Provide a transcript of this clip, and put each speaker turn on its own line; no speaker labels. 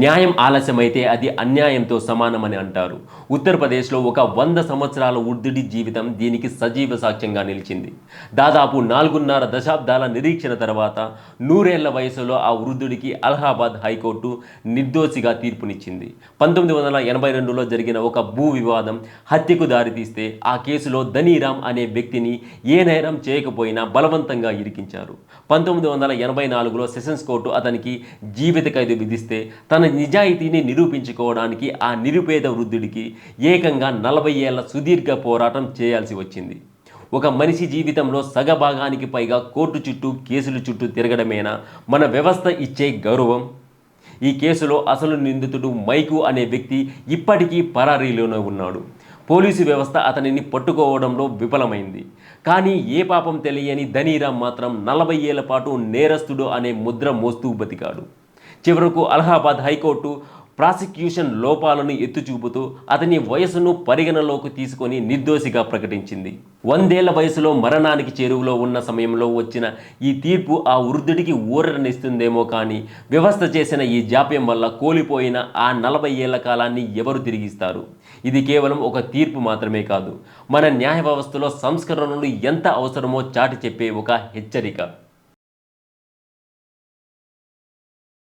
న్యాయం ఆలస్యమైతే అది అన్యాయంతో సమానమని అంటారు. ఉత్తరప్రదేశ్లో ఒక 100 సంవత్సరాల వృద్ధుడి జీవితం దీనికి సజీవ సాక్ష్యంగా నిలిచింది. దాదాపు 4.5 దశాబ్దాల నిరీక్షణ తర్వాత 100 ఏళ్ల వయసులో ఆ వృద్ధుడికి అలహాబాద్ హైకోర్టు నిర్దోషిగా తీర్పునిచ్చింది. 1982లో జరిగిన ఒక భూ వివాదం హత్యకు దారితీస్తే ఆ కేసులో ధనీరామ్ అనే వ్యక్తిని ఏ నేరం చేయకపోయినా బలవంతంగా ఇరికించారు. 1984లో సెషన్స్ కోర్టు అతనికి జీవిత ఖైదు విధిస్తే తన నిజాయితీని నిరూపించుకోవడానికి ఆ నిరుపేద వృద్ధుడికి ఏకంగా 40 ఏళ్ల సుదీర్ఘ పోరాటం చేయాల్సి వచ్చింది. ఒక మనిషి జీవితంలో సగభాగానికి పైగా కోర్టు చుట్టూ కేసుల చుట్టూ తిరగడమేనా మన వ్యవస్థ ఇచ్చే గౌరవం? ఈ కేసులో అసలు నిందితుడు మైకు అనే వ్యక్తి ఇప్పటికీ పరారీలోనే ఉన్నాడు. పోలీసు వ్యవస్థ అతనిని పట్టుకోవడంలో విఫలమైంది. కానీ ఏ పాపం తెలియని ధనీరామ్ మాత్రం 40 ఏళ్ల పాటు నేరస్తుడు అనే ముద్ర మోస్తూ బతికాడు. చివరకు అలహాబాద్ హైకోర్టు ప్రాసిక్యూషన్ లోపాలను ఎత్తుచూపుతూ అతని వయసును పరిగణలోకి తీసుకొని నిర్దోషిగా ప్రకటించింది. 100 ఏళ్ల వయసులో మరణానికి చేరువలో ఉన్న సమయంలో వచ్చిన ఈ తీర్పు ఆ వృద్ధుడికి ఊరటనిస్తుందేమో కానీ వ్యవస్థ చేసిన ఈ జాప్యం వల్ల కోల్పోయిన ఆ 40 ఏళ్ల కాలాన్ని ఎవరు తిరిగిస్తారు? ఇది కేవలం ఒక తీర్పు మాత్రమే కాదు, మన న్యాయ వ్యవస్థలో సంస్కరణలు ఎంత అవసరమో చాటి చెప్పే ఒక హెచ్చరిక.